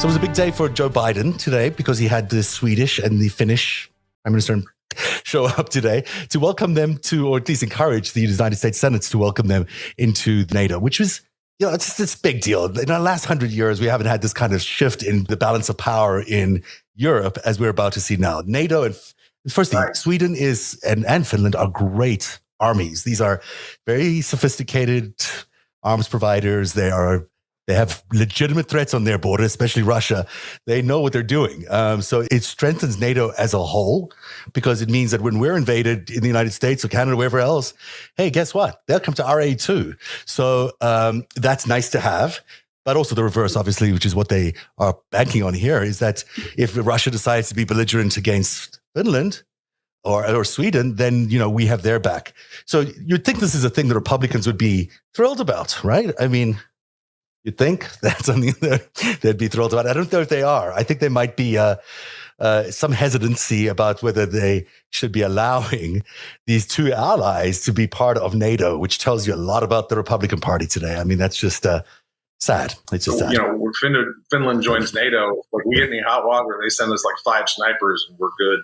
So it was a big day for Joe Biden today because he had the Swedish and the Finnish Prime Minister show up today to welcome them to, or at least encourage the United States Senate to welcome them into NATO, which was, it's just this big deal. In the last 100 years, we haven't had this kind of shift in the balance of power in Europe as we're about to see now. NATO and firstly, right. Sweden and Finland are great armies. These are very sophisticated arms providers. They have legitimate threats on their border, especially Russia. They know what they're doing. So it strengthens NATO as a whole because it means that when we're invaded in the United States or Canada or wherever else, hey, guess what? They'll come to our aid too. So that's nice to have. But also the reverse, obviously, which is what they are banking on here, is that if Russia decides to be belligerent against Finland or Sweden, then, we have their back. So you'd think this is a thing that Republicans would be thrilled about, right? I mean, you'd think that's something that they'd be thrilled about. I don't know if they are. I think there might be some hesitancy about whether they should be allowing these two allies to be part of NATO, which tells you a lot about the Republican Party today. I mean, that's just sad. It's just sad. When Finland joins NATO, like we get any hot water, they send us like 5 snipers and we're good.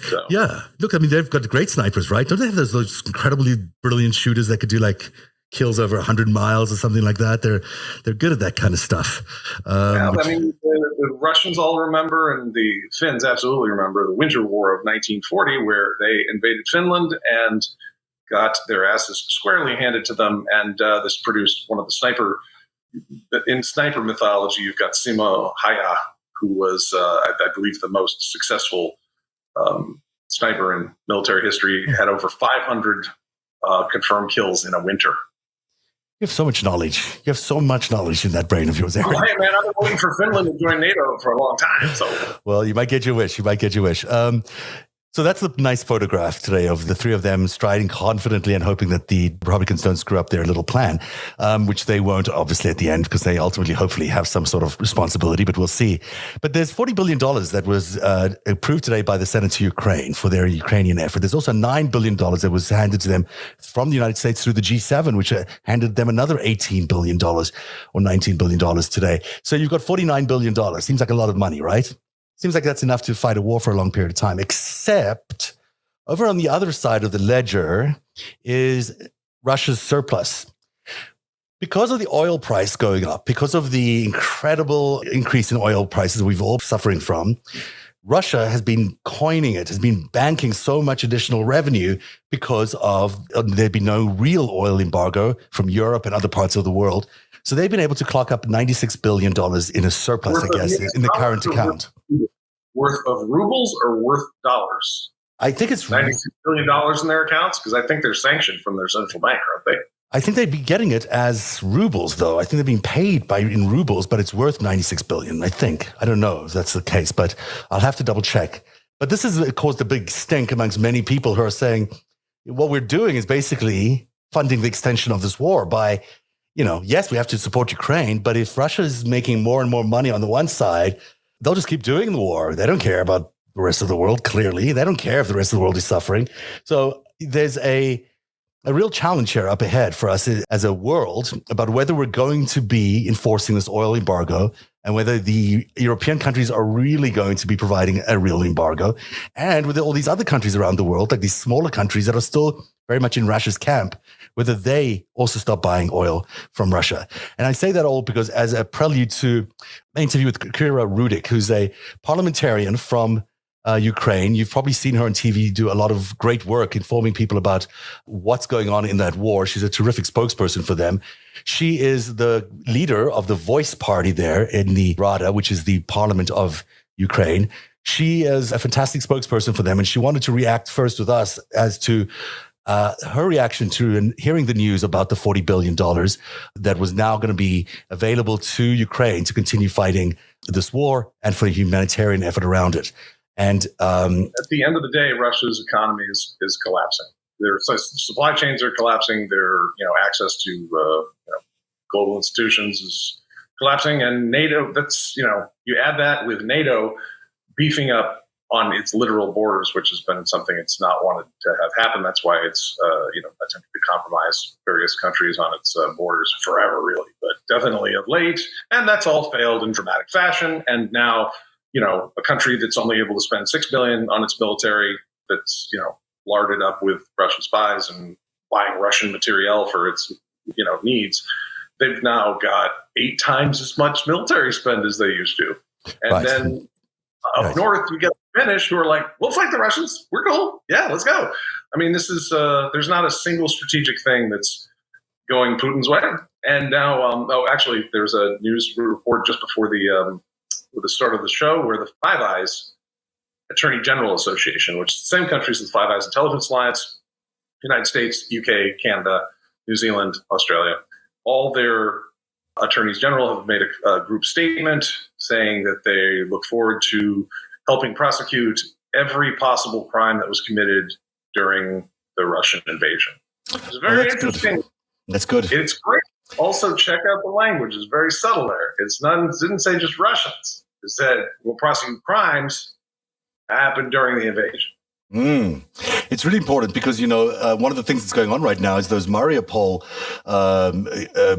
So. Yeah. Look, I mean, they've got great snipers, right? Don't they have those incredibly brilliant shooters that could do like kills over 100 miles or something like that? They're good at that kind of stuff. The Russians all remember, and the Finns absolutely remember, the Winter War of 1940, where they invaded Finland and got their asses squarely handed to them. And this produced one of the sniper. In sniper mythology, you've got Simo Häyhä, who was, I believe, the most successful sniper in military history. Had over 500 confirmed kills in a winter. You have so much knowledge. You have so much knowledge in that brain of yours, Aaron. Well, hey, man, I've been waiting for Finland to join NATO for a long time. So, well, you might get your wish. So that's a nice photograph today of the three of them striding confidently and hoping that the Republicans don't screw up their little plan, which they won't, obviously, at the end, because they ultimately, hopefully, have some sort of responsibility, but we'll see. But there's $40 billion that was approved today by the Senate to Ukraine for their Ukrainian effort. There's also $9 billion that was handed to them from the United States through the G7, which handed them another $18 billion or $19 billion today. So you've got $49 billion. Seems like a lot of money, right? Seems like that's enough to fight a war for a long period of time, except over on the other side of the ledger is Russia's surplus. Because of the oil price going up, because of the incredible increase in oil prices we've all suffering from, Russia has been coining it, has been banking so much additional revenue because of there'd be no real oil embargo from Europe and other parts of the world. So they've been able to clock up $96 billion in a surplus, I guess, in the current account. Worth of rubles or worth dollars? I think it's $96 billion in their accounts, because I think they're sanctioned from their central bank, aren't they? I think they'd be getting it as rubles, though. I think they're being paid in rubles, but it's worth $96 billion, I think. I don't know if that's the case, but I'll have to double check. But this has caused a big stink amongst many people who are saying what we're doing is basically funding the extension of this war by, yes, we have to support Ukraine, but if Russia is making more and more money on the one side, they'll just keep doing the war. They don't care about the rest of the world, clearly. They don't care if the rest of the world is suffering. So there's a real challenge here up ahead for us as a world about whether we're going to be enforcing this oil embargo and whether the European countries are really going to be providing a real embargo. And with all these other countries around the world, like these smaller countries that are still very much in Russia's camp, whether they also stop buying oil from Russia. And I say that all because as a prelude to an interview with Kira Rudyk, who's a parliamentarian from Ukraine. You've probably seen her on TV do a lot of great work informing people about what's going on in that war. She's a terrific spokesperson for them. She is the leader of the Voice Party there in the Rada, which is the parliament of Ukraine. She is a fantastic spokesperson for them, and she wanted to react first with us as to her reaction to hearing the news about the $40 billion that was now going to be available to Ukraine to continue fighting this war and for a humanitarian effort around it. And at the end of the day, Russia's economy is collapsing. Their supply chains are collapsing. Their access to global institutions is collapsing. And NATO, you add that with NATO beefing up on its literal borders, which has been something it's not wanted to have happen. That's why it's attempted to compromise various countries on its borders forever, really, but definitely of late. And that's all failed in dramatic fashion. And now, a country that's only able to spend $6 billion on its military, that's larded up with Russian spies and buying Russian materiel for its needs. They've now got 8 times as much military spend as they used to. And Right. then up north, you get the Finnish who are like, we'll fight the Russians. We're cool. Yeah, let's go. I mean, this is, there's not a single strategic thing that's going Putin's way. And now, actually, there's a news report just before the start of the show where the Five Eyes Attorney General Association, which is the same countries as the Five Eyes Intelligence Alliance, United States, UK, Canada, New Zealand, Australia, all their attorneys general have made a group statement saying that they look forward to helping prosecute every possible crime that was committed during the Russian invasion. It's very interesting. Good. That's good. It's great. Also, check out the language. It's very subtle there. It didn't say just Russians. It said we'll prosecute crimes that happened during the invasion. It's really important because, one of the things that's going on right now is those Mariupol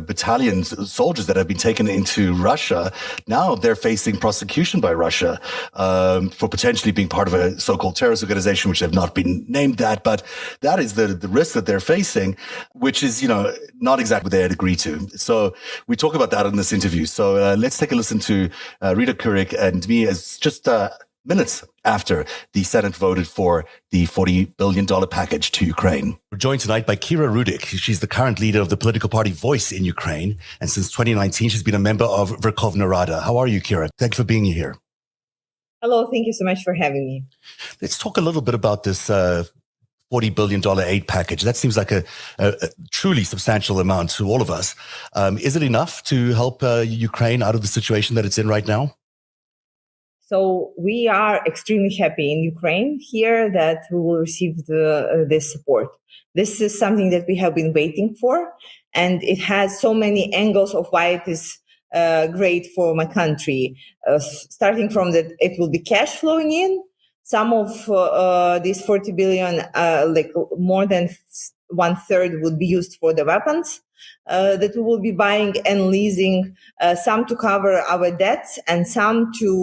battalion soldiers that have been taken into Russia. Now they're facing prosecution by Russia for potentially being part of a so-called terrorist organization, which have not been named that. But that is the risk that they're facing, which is, not exactly what they had agreed to. So we talk about that in this interview. So let's take a listen to Kira Rudyk and me as just minutes after the Senate voted for the $40 billion package to Ukraine. We're joined tonight by Kira Rudyk. She's the current leader of the political party Voice in Ukraine. And since 2019, she's been a member of Verkhovna Rada. How are you, Kira? Thank you for being here. Hello. Thank you so much for having me. Let's talk a little bit about this $40 billion aid package. That seems like a truly substantial amount to all of us. Is it enough to help Ukraine out of the situation that it's in right now? So we are extremely happy in Ukraine here that we will receive this support. This is something that we have been waiting for, and it has so many angles of why it is great for my country. Starting from that, it will be cash flowing in. Some of these 40 billion, like more than 1/3, would be used for the weapons that we will be buying and leasing, some to cover our debts and some to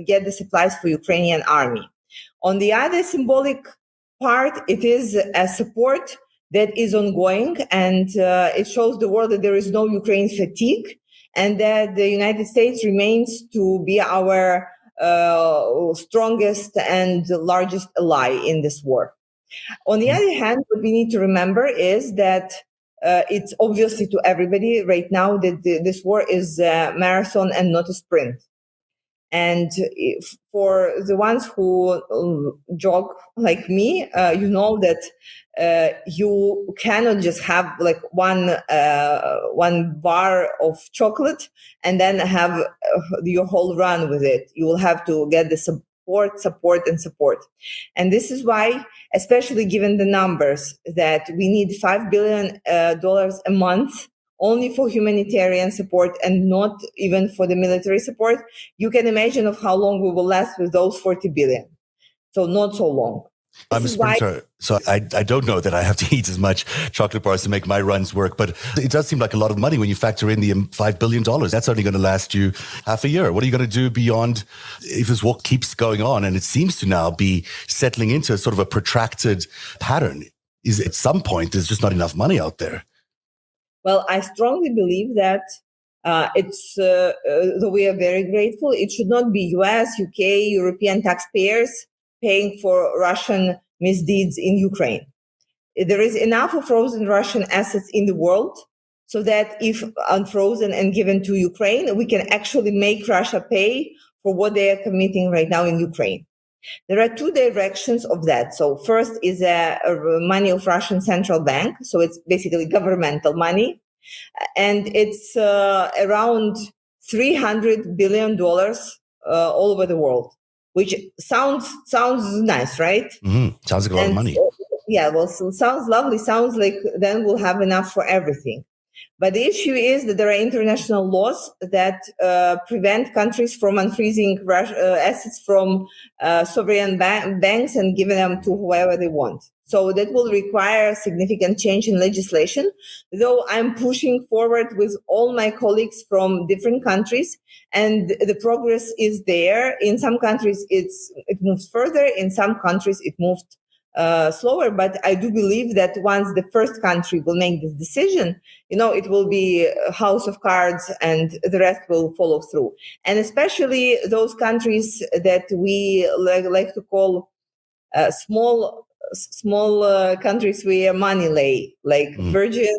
get the supplies for Ukrainian army. On the other symbolic part, it is a support that is ongoing, and it shows the world that there is no Ukraine fatigue and that the United States remains to be our strongest and largest ally in this war. On the other hand, what we need to remember is that it's obviously to everybody right now that this war is a marathon and not a sprint. And for the ones who jog like me, you know that you cannot just have like one bar of chocolate and then have your whole run with it. You will have to get the support. And this is why, especially given the numbers, that we need $5 billion a month only for humanitarian support and not even for the military support, you can imagine of how long we will last with those 40 billion. So not so long. I'm a sprinter, so I don't know that I have to eat as much chocolate bars to make my runs work, but it does seem like a lot of money when you factor in the $5 billion. That's only going to last you half a year. What are you going to do beyond if this war keeps going on? And it seems to now be settling into sort of a protracted pattern. Is at some point, there's just not enough money out there. Well, I strongly believe that though we are very grateful, it should not be US, UK, European taxpayers paying for Russian misdeeds in Ukraine. There is enough of frozen Russian assets in the world so that if unfrozen and given to Ukraine, we can actually make Russia pay for what they are committing right now in Ukraine. There are two directions of that. So first is money of Russian central bank. So it's basically governmental money. And it's around $300 billion all over the world, which sounds nice, right? Mm-hmm. Sounds like a lot of money. Yeah, well, so sounds lovely. Sounds like then we'll have enough for everything. But the issue is that there are international laws that prevent countries from unfreezing assets from sovereign banks and giving them to whoever they want. So that will require significant change in legislation, though I'm pushing forward with all my colleagues from different countries, and the progress is there. In some countries, it moves further. In some countries, it moved slower. But I do believe that once the first country will make this decision, it will be a house of cards, and the rest will follow through. And especially those countries that we like to call small countries where money lay, like Virgin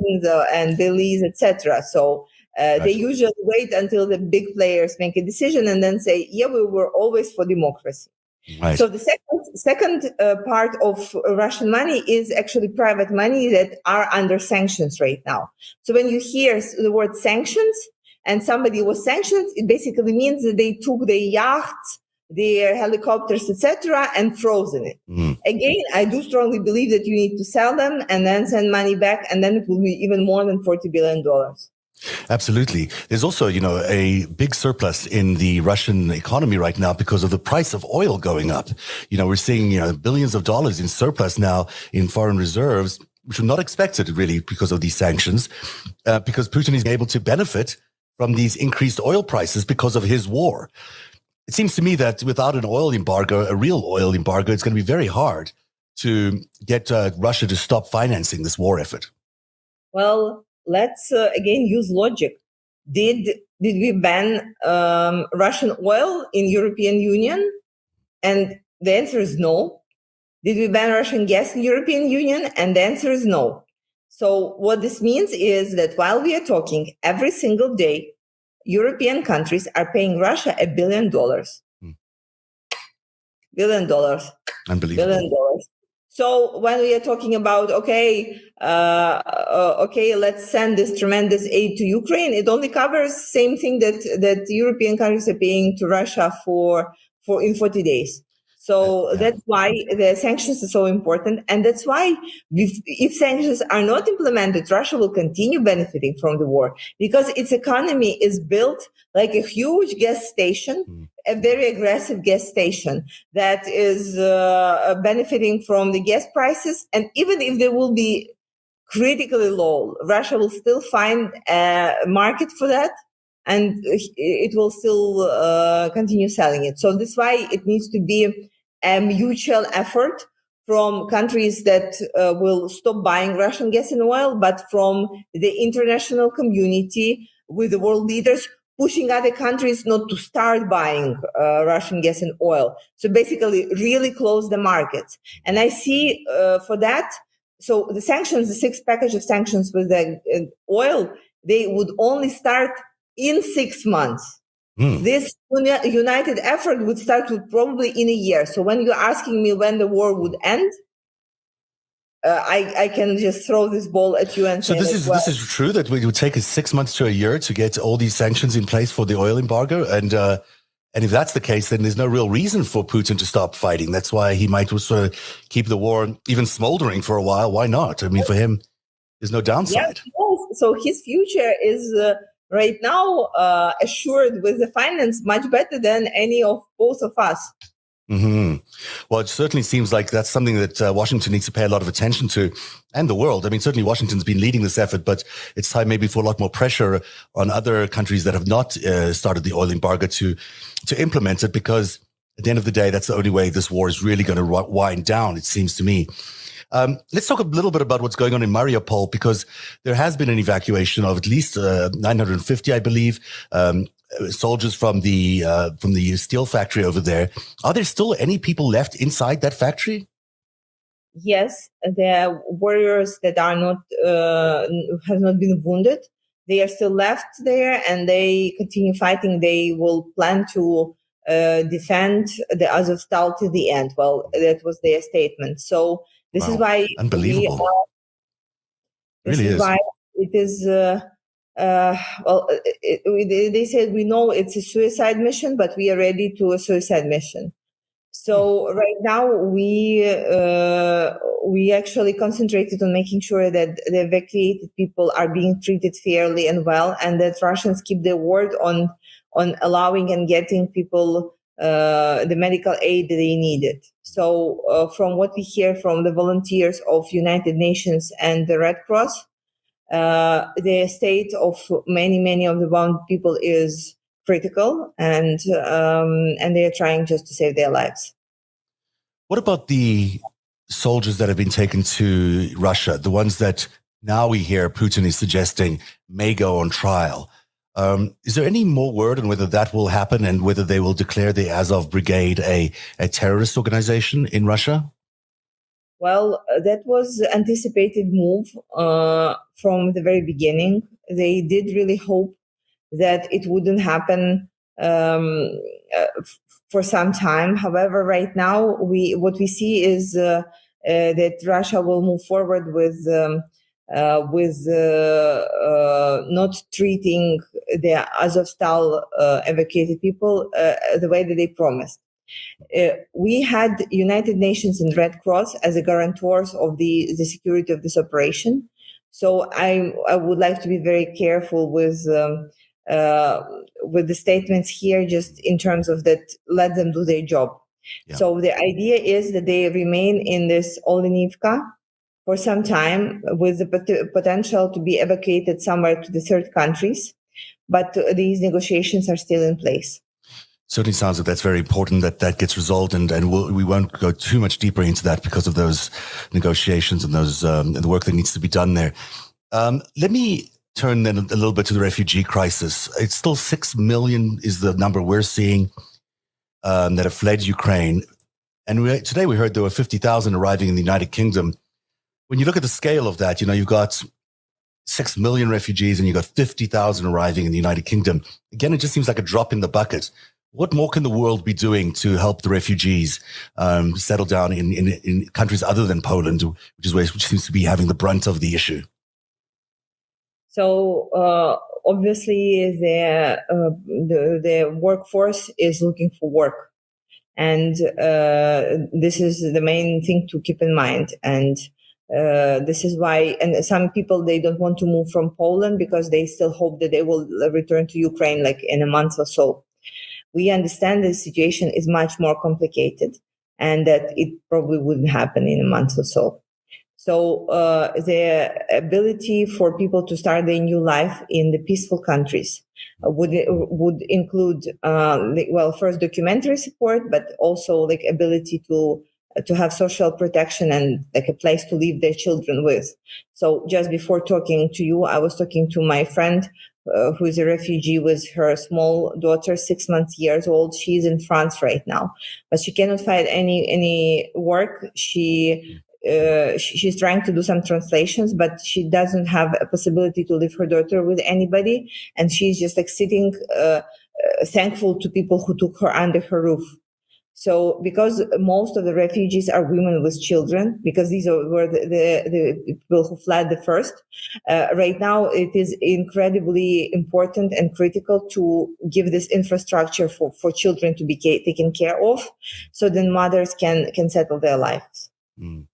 and Belize, etc. So they usually wait until the big players make a decision and then say, yeah, we were always for democracy. Right. So the second part of Russian money is actually private money that are under sanctions right now. So when you hear the word sanctions and somebody was sanctioned, it basically means that they took their yachts, their helicopters, etc., and frozen it. Again, I do strongly believe that you need to sell them and then send money back, and then it will be even more than $40 billion. Absolutely. There's also, a big surplus in the Russian economy right now because of the price of oil going up. We're seeing, billions of dollars in surplus now in foreign reserves, which were not expected really because of these sanctions, because Putin is able to benefit from these increased oil prices because of his war. It seems to me that without an oil embargo, a real oil embargo, it's going to be very hard to get Russia to stop financing this war effort. Well, let's again use logic. Did we ban Russian oil in European Union? And the answer is no. Did we ban Russian gas in European Union? And the answer is no. So what this means is that while we are talking, every single day, European countries are paying Russia $1 billion. $1 billion. Unbelievable. $1 billion. So when we are talking about, let's send this tremendous aid to Ukraine, it only covers same thing that European countries are paying to Russia for in 40 days. So that's why the sanctions are so important. And that's why if sanctions are not implemented, Russia will continue benefiting from the war because its economy is built like a huge gas station, a very aggressive gas station that is benefiting from the gas prices. And even if they will be critically low, Russia will still find a market for that. And it will still continue selling it. So that's why it needs to be a mutual effort from countries that will stop buying Russian gas and oil, but from the international community with the world leaders pushing other countries not to start buying Russian gas and oil. So basically really close the markets. And I see for that, so the sanctions, the sixth package of sanctions with the oil, they would only start in 6 months. This united effort would start with probably in a year. So when you're asking me when the war would end, I can just throw this ball at you and say, this is true that it would take us 6 months to a year to get all these sanctions in place for the oil embargo. And if that's the case, then there's no real reason for Putin to stop fighting. That's why he might sort of keep the war even smoldering for a while. Why not? I mean, for him, there's no downside. Yeah, so his future is right now assured with the finance much better than any of both of us. Well, it certainly seems like that's something that Washington needs to pay a lot of attention to, and the world. I mean, certainly Washington's been leading this effort, but it's time maybe for a lot more pressure on other countries that have not started the oil embargo to implement it, because at the end of the day, that's the only way this war is really going to wind down, it seems to me. Let's talk a little bit about what's going on in Mariupol, because there has been an evacuation of at least 950, I believe, soldiers from the steel factory over there. Are there still any people left inside that factory? Yes, there are warriors that are not have not been wounded. They are still left there, and they continue fighting. They will plan to defend the Azovstal to the end. Well, that was their statement. So this is why unbelievable. This really is why it is. They said we know it's a suicide mission, but we are ready to a suicide mission. So right now we actually concentrated on making sure that the evacuated people are being treated fairly and well, and that Russians keep their word on allowing and getting people the medical aid that they needed. So from what we hear from the volunteers of United Nations and the Red Cross, the state of many of the bound people is critical, and they are trying just to save their lives. What about the soldiers that have been taken to Russia, the ones that now we hear Putin is suggesting may go on trial? Is there any more word on whether that will happen and whether they will declare the Azov Brigade a terrorist organization in Russia? Well, that was an anticipated move from the very beginning. They did really hope that it wouldn't happen for some time. However, right now, what we see is that Russia will move forward with not treating the Azovstal evacuated people the way that they promised. We had United Nations and Red Cross as the guarantors of the security of this operation. So I would like to be very careful with the statements here, just in terms of that, let them do their job. Yeah. So the idea is that they remain in this Olenivka for some time with the potential to be evacuated somewhere to the third countries. But these negotiations are still in place. Certainly sounds like that's very important that gets resolved, and we won't go too much deeper into that because of those negotiations and those and the work that needs to be done there. Let me turn then a little bit to the refugee crisis. It's still 6 million is the number we're seeing that have fled Ukraine. And today we heard there were 50,000 arriving in the United Kingdom. When you look at the scale of that, you've got 6 million refugees and you've got 50,000 arriving in the United Kingdom. Again, it just seems like a drop in the bucket. What more can the world be doing to help the refugees settle down in countries other than Poland, which seems to be having the brunt of the issue? So obviously, the workforce is looking for work, and this is the main thing to keep in mind. And this is why, and some people, they don't want to move from Poland because they still hope that they will return to Ukraine like in a month or so. We understand the situation is much more complicated and that it probably wouldn't happen in a month or so. So the ability for people to start their new life in the peaceful countries would include, first documentary support, but also like ability to have social protection and like a place to leave their children with. So just before talking to you, I was talking to my friend who is a refugee with her small daughter, 6 years old. She's in France right now, but she cannot find any work. She's trying to do some translations, but she doesn't have a possibility to leave her daughter with anybody. And she's just like sitting, thankful to people who took her under her roof. So because most of the refugees are women with children, because these were the people who fled the first, right now it is incredibly important and critical to give this infrastructure for children to be taken care of, so then mothers can settle their lives. Mm.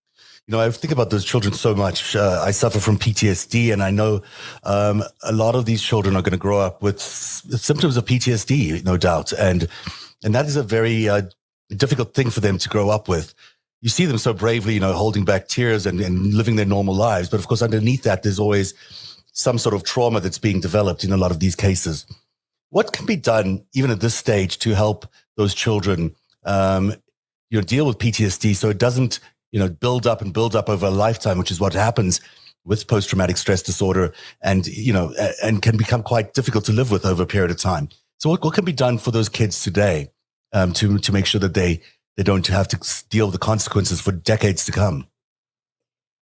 I think about those children so much. I suffer from PTSD, and I know a lot of these children are going to grow up with symptoms of PTSD, no doubt. And that is a very difficult thing for them to grow up with. You see them so bravely, holding back tears and living their normal lives. But of course, underneath that, there's always some sort of trauma that's being developed in a lot of these cases. What can be done, even at this stage, to help those children, deal with PTSD so it doesn't build up over a lifetime, which is what happens with post-traumatic stress disorder, and can become quite difficult to live with over a period of time. So what can be done for those kids today to make sure that they don't have to deal with the consequences for decades to come?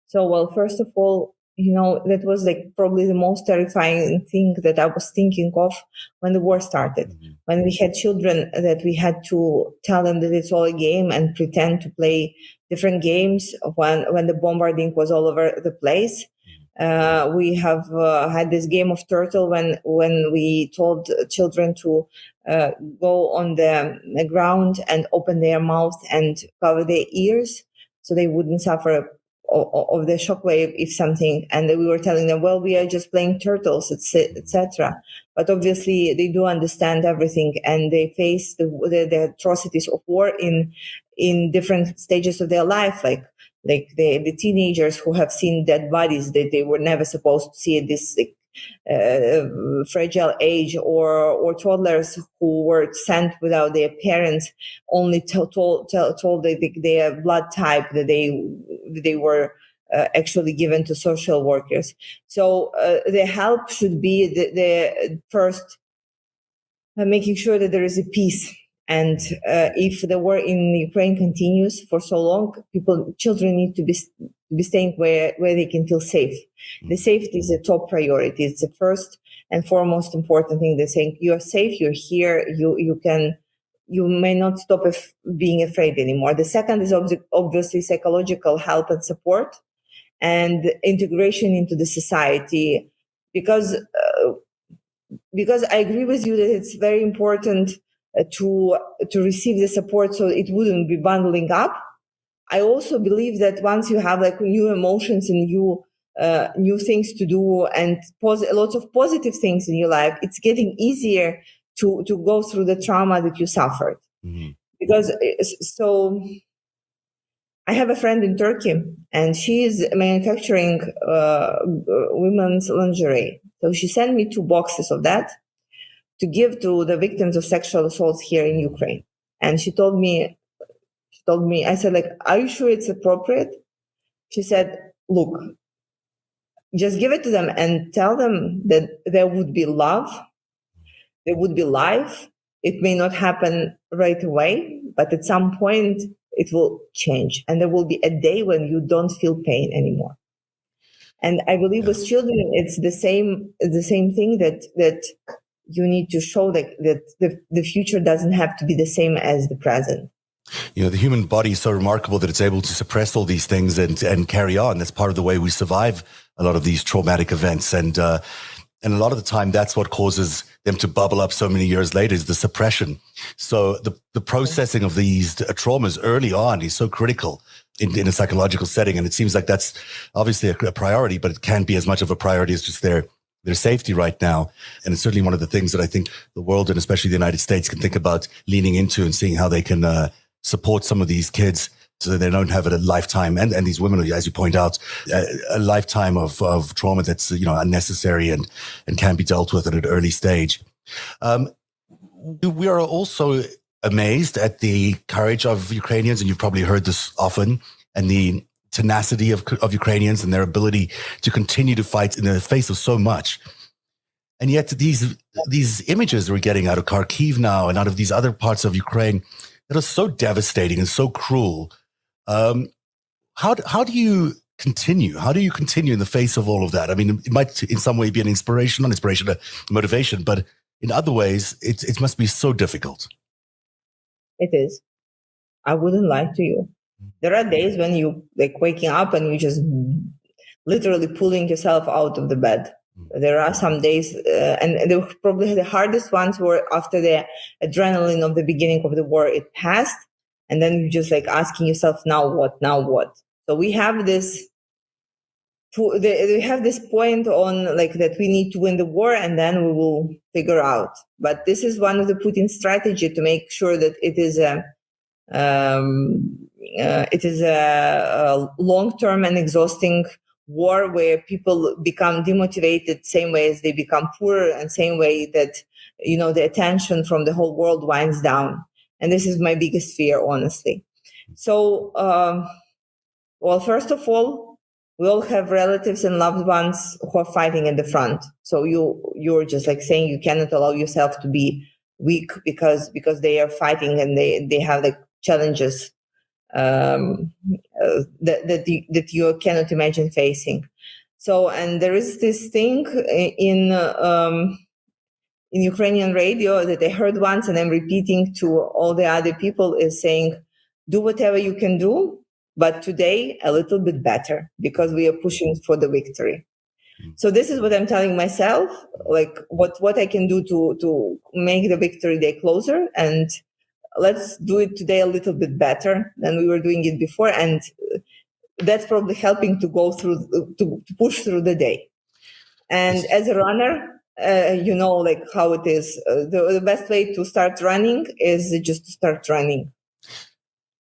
So, well, first of all, that was like probably the most terrifying thing that I was thinking of when the war started. Mm-hmm. When we had children that we had to tell them that it's all a game and pretend to play different games when the bombarding was all over the place. We have had this game of turtle when we told children to go on the ground and open their mouth and cover their ears so they wouldn't suffer of the shockwave if something. And we were telling them, well, we are just playing turtles, etc. But obviously, they do understand everything, and they face the atrocities of war in different stages of their life, like the teenagers who have seen dead bodies that they were never supposed to see at this fragile age, or toddlers who were sent without their parents, only told their blood type, that they were actually given to social workers. So the help should be the first, making sure that there is a peace. And if the war in Ukraine continues for so long, children need to be staying where they can feel safe. The safety is the top priority. It's the first and foremost important thing. They're saying you're safe, you're here, you may not stop being afraid anymore. The second is obviously psychological help and support and integration into the society, because I agree with you that it's very important to receive the support so it wouldn't be bundling up. I also believe that once you have like new emotions and new things to do and lots of positive things in your life, it's getting easier to go through the trauma that you suffered. Mm-hmm. Because so I have a friend in Turkey, and she is manufacturing women's lingerie. So she sent me 2 boxes of that to give to the victims of sexual assaults here in Ukraine. And she told me, I said, like, are you sure it's appropriate? She said, look, just give it to them and tell them that there would be love, there would be life. It may not happen right away, but at some point it will change. And there will be a day when you don't feel pain anymore. And I believe with children, it's the same thing, that you need to show that the future doesn't have to be the same as the present. You know, the human body is so remarkable that it's able to suppress all these things and carry on. That's part of the way we survive a lot of these traumatic events. And a lot of the time, that's what causes them to bubble up so many years later, is the suppression. So the processing of these traumas early on is so critical in a psychological setting. And it seems like that's obviously a priority, but it can't be as much of a priority as just their safety right now. And it's certainly one of the things that I think the world, and especially the United States, can think about leaning into and seeing how they can support some of these kids so that they don't have a lifetime, and these women, as you point out, a lifetime of trauma that's, unnecessary and can be dealt with at an early stage. We are also amazed at the courage of Ukrainians, and you've probably heard this often, and the tenacity of Ukrainians and their ability to continue to fight in the face of so much. And yet these images we're getting out of Kharkiv now and out of these other parts of Ukraine that are so devastating and so cruel. How do you continue? How do you continue in the face of all of that? I mean, it might in some way be an inspiration, a motivation, but in other ways, it must be so difficult. It is. I wouldn't lie to you. There are days when you like waking up and you just literally pulling yourself out of the bed. There are some days, and probably the hardest ones were after the adrenaline of the beginning of the war, it passed. And then you're just like asking yourself, now what? So we have this point on like that we need to win the war and then we will figure out. But this is one of the Putin strategy to make sure that it is a long-term and exhausting war where people become demotivated, same way as they become poorer, and same way that, the attention from the whole world winds down. And this is my biggest fear, honestly. So, well, first of all, we all have relatives and loved ones who are fighting at the front. So you're just like saying you cannot allow yourself to be weak because they are fighting and they have like challenges that you cannot imagine facing. So, and there is this thing in Ukrainian radio that I heard once, and I'm repeating to all the other people, is saying, do whatever you can do, but today a little bit better, because we are pushing for the victory. So this is what I'm telling myself, like what I can do to make the victory day closer, and let's do it today a little bit better than we were doing it before, and that's probably helping to go through to push through the day. And as a runner, like how it is. The best way to start running is just to start running.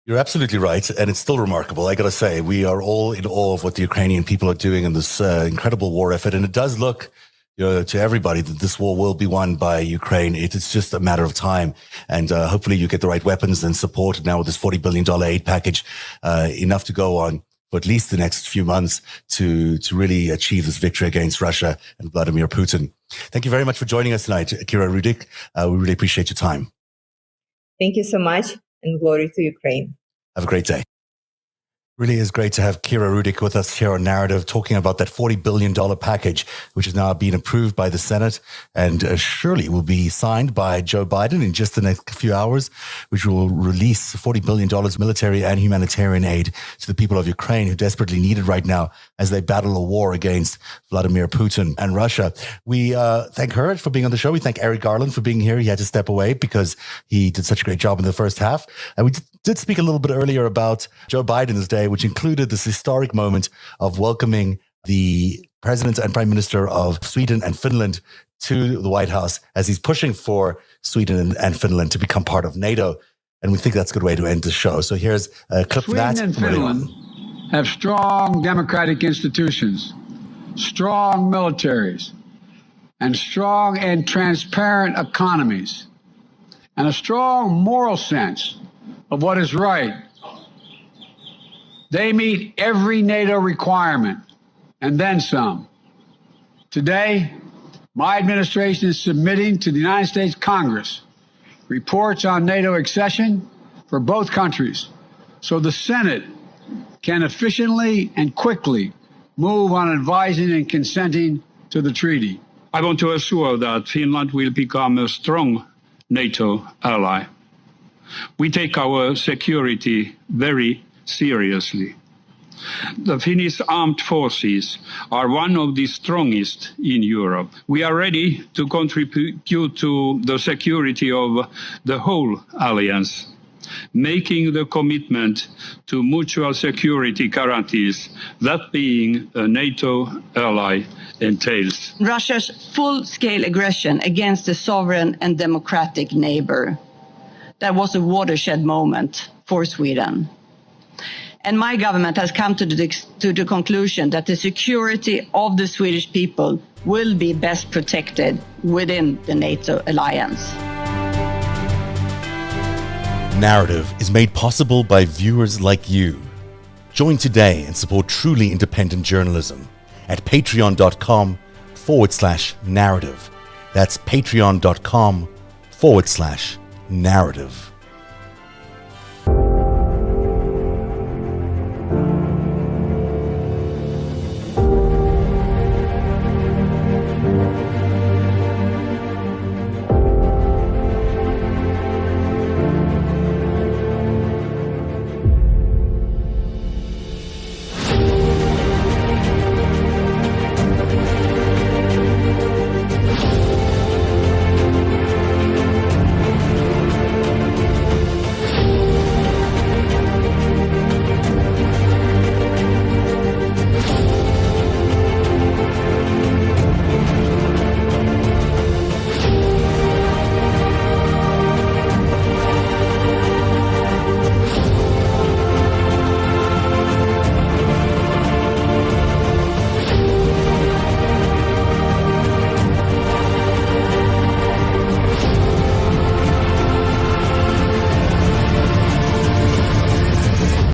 You're absolutely right. And it's still remarkable. I got to say, we are all in awe of what the Ukrainian people are doing in this incredible war effort. And it does look to everybody that this war will be won by Ukraine. It's just a matter of time. And hopefully you get the right weapons and support now with this $40 billion aid package, enough to go on for at least the next few months to really achieve this victory against Russia and Vladimir Putin. Thank you very much for joining us tonight, Kira Rudyk. We really appreciate your time. Thank you so much, and glory to Ukraine. Have a great day. Really is great to have Kira Rudyk with us here on Narrative, talking about that $40 billion package, which has now been approved by the Senate and surely will be signed by Joe Biden in just the next few hours, which will release $40 billion military and humanitarian aid to the people of Ukraine who desperately need it right now as they battle a war against Vladimir Putin and Russia. We thank her for being on the show. We thank Eric Garland for being here. He had to step away because he did such a great job in the first half. And we did speak a little bit earlier about Joe Biden's day, which included this historic moment of welcoming the president and prime minister of Sweden and Finland to the White House as he's pushing for Sweden and Finland to become part of NATO. And we think that's a good way to end the show. So here's a clip of that. Sweden and Finland have strong democratic institutions, strong militaries, and strong and transparent economies, and a strong moral sense of what is right. They meet every NATO requirement and then some. Today, my administration is submitting to the United States Congress reports on NATO accession for both countries so the Senate can efficiently and quickly move on advising and consenting to the treaty. I want to assure that Finland will become a strong NATO ally. We take our security very seriously. The Finnish armed forces are one of the strongest in Europe. We are ready to contribute to the security of the whole alliance, making the commitment to mutual security guarantees that being a NATO ally entails. Russia's full-scale aggression against a sovereign and democratic neighbor. That was a watershed moment for Sweden. And my government has come to the conclusion that the security of the Swedish people will be best protected within the NATO alliance. Narrative is made possible by viewers like you. Join today and support truly independent journalism at patreon.com/narrative. That's patreon.com/narrative.